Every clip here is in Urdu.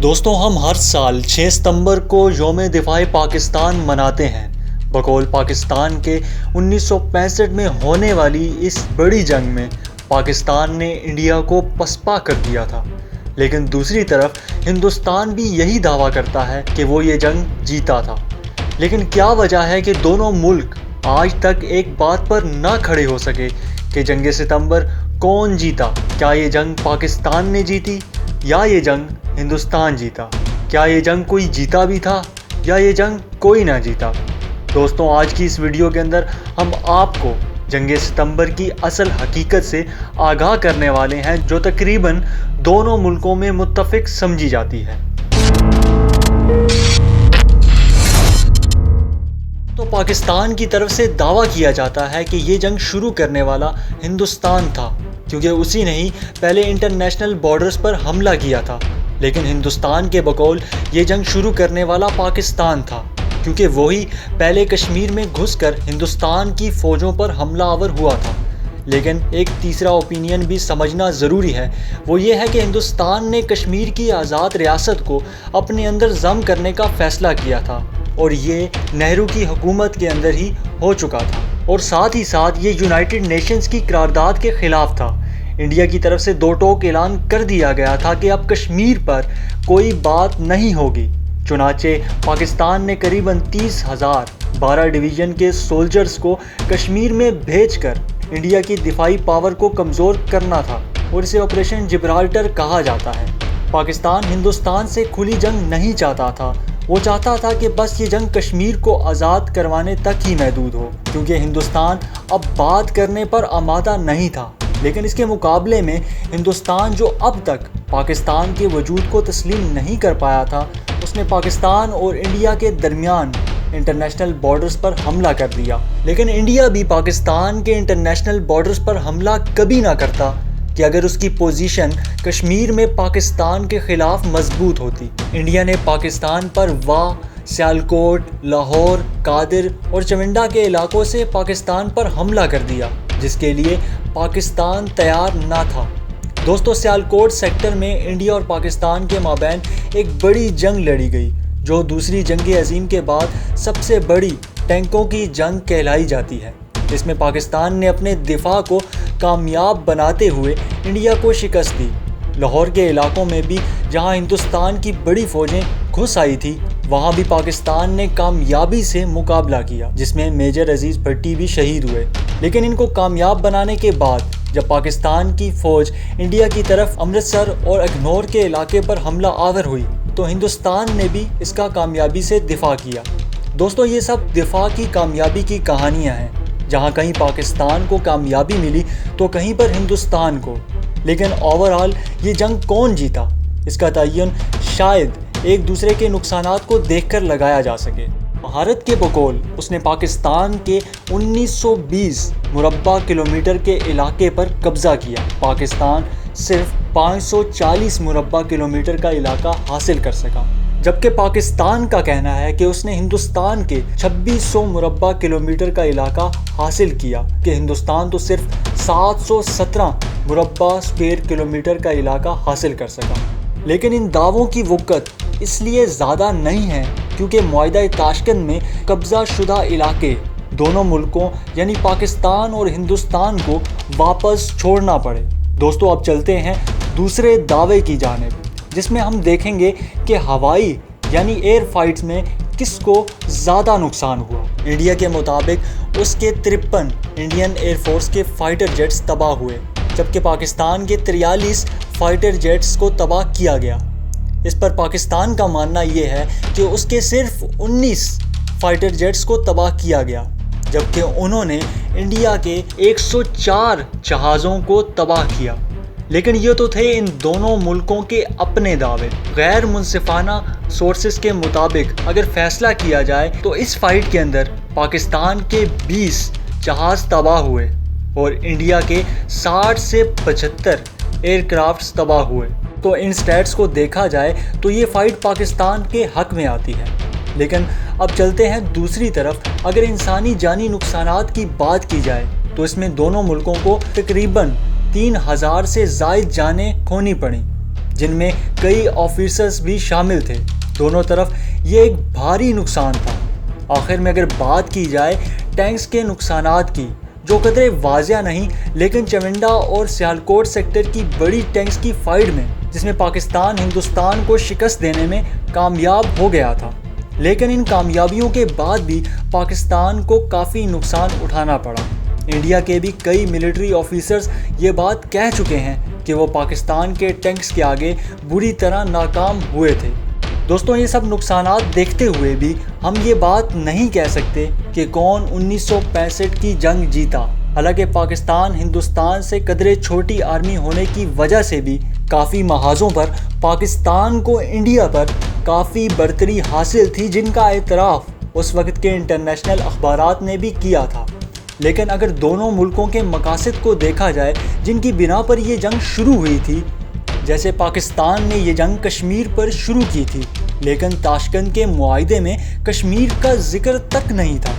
دوستوں ہم ہر سال 6 ستمبر کو یوم دفاع پاکستان مناتے ہیں۔ بقول پاکستان کے 1965 میں ہونے والی اس بڑی جنگ میں پاکستان نے انڈیا کو پسپا کر دیا تھا، لیکن دوسری طرف ہندوستان بھی یہی دعویٰ کرتا ہے کہ وہ یہ جنگ جیتا تھا۔ لیکن کیا وجہ ہے کہ دونوں ملک آج تک ایک بات پر نہ کھڑے ہو سکے کہ جنگ ستمبر کون جیتا؟ کیا یہ جنگ پاکستان نے جیتی یا یہ جنگ ہندوستان جیتا؟ کیا یہ جنگ کوئی جیتا بھی تھا یا یہ جنگ کوئی نہ جیتا؟ دوستوں آج کی اس ویڈیو کے اندر ہم آپ کو جنگ ستمبر کی اصل حقیقت سے آگاہ کرنے والے ہیں، جو تقریباً دونوں ملکوں میں متفق سمجھی جاتی ہے۔ تو پاکستان کی طرف سے دعویٰ کیا جاتا ہے کہ یہ جنگ شروع کرنے والا ہندوستان تھا، کیونکہ اسی نے ہی پہلے انٹرنیشنل بارڈرز پر حملہ کیا تھا۔ لیکن ہندوستان کے بقول یہ جنگ شروع کرنے والا پاکستان تھا، کیونکہ وہی پہلے کشمیر میں گھس کر ہندوستان کی فوجوں پر حملہ آور ہوا تھا۔ لیکن ایک تیسرا اوپینین بھی سمجھنا ضروری ہے، وہ یہ ہے کہ ہندوستان نے کشمیر کی آزاد ریاست کو اپنے اندر ضم کرنے کا فیصلہ کیا تھا، اور یہ نہرو کی حکومت کے اندر ہی ہو چکا تھا، اور ساتھ ہی ساتھ یہ یونائٹڈ نیشنز کی قرارداد کے خلاف تھا۔ انڈیا کی طرف سے دو ٹوک اعلان کر دیا گیا تھا کہ اب کشمیر پر کوئی بات نہیں ہوگی۔ چنانچہ پاکستان نے قریباً 30,000 12 ڈویژن کے سولجرز کو کشمیر میں بھیج کر انڈیا کی دفاعی پاور کو کمزور کرنا تھا، اور اسے آپریشن جبرالٹر کہا جاتا ہے۔ پاکستان ہندوستان سے کھلی جنگ نہیں چاہتا تھا، وہ چاہتا تھا کہ بس یہ جنگ کشمیر کو آزاد کروانے تک ہی محدود ہو، کیونکہ ہندوستان اب بات کرنے پر آمادہ نہیں تھا۔ لیکن اس کے مقابلے میں ہندوستان، جو اب تک پاکستان کے وجود کو تسلیم نہیں کر پایا تھا، اس نے پاکستان اور انڈیا کے درمیان انٹرنیشنل بارڈرز پر حملہ کر دیا۔ لیکن انڈیا بھی پاکستان کے انٹرنیشنل بارڈرز پر حملہ کبھی نہ کرتا کہ اگر اس کی پوزیشن کشمیر میں پاکستان کے خلاف مضبوط ہوتی۔ انڈیا نے پاکستان پر واہ، سیالکوٹ، لاہور، قادر اور چونڈا کے علاقوں سے پاکستان پر حملہ کر دیا، جس کے لیے پاکستان تیار نہ تھا۔ دوستو سیالکوٹ سیکٹر میں انڈیا اور پاکستان کے مابین ایک بڑی جنگ لڑی گئی، جو دوسری جنگ عظیم کے بعد سب سے بڑی ٹینکوں کی جنگ کہلائی جاتی ہے۔ اس میں پاکستان نے اپنے دفاع کو کامیاب بناتے ہوئے انڈیا کو شکست دی۔ لاہور کے علاقوں میں بھی جہاں ہندوستان کی بڑی فوجیں گھس آئی تھی، وہاں بھی پاکستان نے کامیابی سے مقابلہ کیا، جس میں میجر عزیز بھٹی بھی شہید ہوئے۔ لیکن ان کو کامیاب بنانے کے بعد جب پاکستان کی فوج انڈیا کی طرف امرتسر اور اگنور کے علاقے پر حملہ آور ہوئی، تو ہندوستان نے بھی اس کا کامیابی سے دفاع کیا۔ دوستو یہ سب دفاع کی کامیابی کی کہانیاں ہیں، جہاں کہیں پاکستان کو کامیابی ملی تو کہیں پر ہندوستان کو۔ لیکن اوورآل یہ جنگ کون جیتا، اس کا تعین شاید ایک دوسرے کے نقصانات کو دیکھ کر لگایا جا سکے۔ بھارت کے بقول اس نے پاکستان کے 1920 مربع کلومیٹر کے علاقے پر قبضہ کیا۔ پاکستان صرف 540 مربع کلومیٹر کا علاقہ حاصل کر سکا، جبکہ پاکستان کا کہنا ہے کہ اس نے ہندوستان کے 2600 مربع کلومیٹر کا علاقہ حاصل کیا، کہ ہندوستان تو صرف 717 مربع اسکوائر کلومیٹر کا علاقہ حاصل کر سکا۔ لیکن ان دعووں کی وقت اس لیے زیادہ نہیں ہے کیونکہ معاہدہ تاشکند میں قبضہ شدہ علاقے دونوں ملکوں یعنی پاکستان اور ہندوستان کو واپس چھوڑنا پڑے۔ دوستو اب چلتے ہیں دوسرے دعوے کی جانب، جس میں ہم دیکھیں گے کہ ہوائی یعنی ایئر فائٹس میں کس کو زیادہ نقصان ہوا۔ انڈیا کے مطابق اس کے 53 انڈین ایئر فورس کے فائٹر جیٹس تباہ ہوئے، جبکہ پاکستان کے 43 فائٹر جیٹس کو تباہ کیا گیا۔ اس پر پاکستان کا ماننا یہ ہے کہ اس کے صرف 19 فائٹر جیٹس کو تباہ کیا گیا، جبکہ انہوں نے انڈیا کے 104 جہازوں کو تباہ کیا۔ لیکن یہ تو تھے ان دونوں ملکوں کے اپنے دعوے۔ غیر منصفانہ سورسز کے مطابق اگر فیصلہ کیا جائے تو اس فائٹ کے اندر پاکستان کے 20 جہاز تباہ ہوئے اور انڈیا کے 60 سے 75 ایئر کرافٹس تباہ ہوئے۔ تو ان سٹیٹس کو دیکھا جائے تو یہ فائٹ پاکستان کے حق میں آتی ہے۔ لیکن اب چلتے ہیں دوسری طرف، اگر انسانی جانی نقصانات کی بات کی جائے تو اس میں دونوں ملکوں کو تقریباً 3000 سے زائد جانیں کھونی پڑیں، جن میں کئی آفیسرز بھی شامل تھے۔ دونوں طرف یہ ایک بھاری نقصان تھا۔ آخر میں اگر بات کی جائے ٹینکس کے نقصانات کی، جو قدرے واضح نہیں، لیکن چونڈا اور سیالکوٹ سیکٹر کی بڑی ٹینکس کی فائٹ میں، جس میں پاکستان ہندوستان کو شکست دینے میں کامیاب ہو گیا تھا، لیکن ان کامیابیوں کے بعد بھی پاکستان کو کافی نقصان اٹھانا پڑا۔ انڈیا کے بھی کئی ملٹری آفیسرز یہ بات کہہ چکے ہیں کہ وہ پاکستان کے ٹینکس کے آگے بری طرح ناکام ہوئے تھے۔ دوستوں، یہ سب نقصانات دیکھتے ہوئے بھی ہم یہ بات نہیں کہہ سکتے کہ کون 1965 کی جنگ جیتا۔ حالانکہ پاکستان ہندوستان سے قدرے چھوٹی آرمی ہونے کی وجہ سے بھی کافی محاذوں پر پاکستان کو انڈیا پر کافی برتری حاصل تھی، جن کا اعتراف اس وقت کے انٹرنیشنل اخبارات نے بھی کیا تھا۔ لیکن اگر دونوں ملکوں کے مقاصد کو دیکھا جائے جن کی بنا پر یہ جنگ شروع ہوئی تھی، جیسے پاکستان نے یہ جنگ کشمیر پر شروع کی تھی، لیکن تاشکند کے معاہدے میں کشمیر کا ذکر تک نہیں تھا۔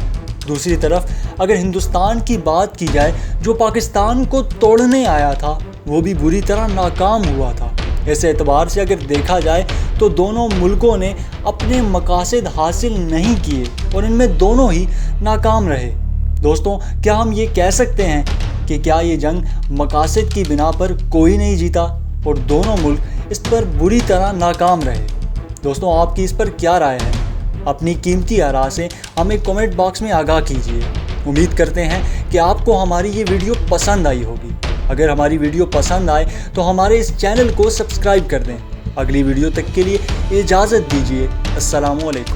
دوسری طرف اگر ہندوستان کی بات کی جائے، جو پاکستان کو توڑنے آیا تھا، وہ بھی بری طرح ناکام ہوا تھا۔ اس اعتبار سے اگر دیکھا جائے تو دونوں ملکوں نے اپنے مقاصد حاصل نہیں کیے اور ان میں دونوں ہی ناکام رہے۔ دوستوں، کیا ہم یہ کہہ سکتے ہیں کہ کیا یہ جنگ مقاصد کی بنا پر کوئی نہیں جیتا اور دونوں ملک اس پر بری طرح ناکام رہے؟ دوستوں، آپ کی اس پر کیا رائے ہے؟ اپنی قیمتی آراء سے ہمیں کمنٹ باکس میں آگاہ کیجیے۔ امید کرتے ہیں کہ آپ کو ہماری یہ ویڈیو پسند آئی ہوگی۔ اگر ہماری ویڈیو پسند آئے تو ہمارے اس چینل کو سبسکرائب کر دیں۔ اگلی ویڈیو تک کے لیے اجازت دیجیے۔ السلام علیکم۔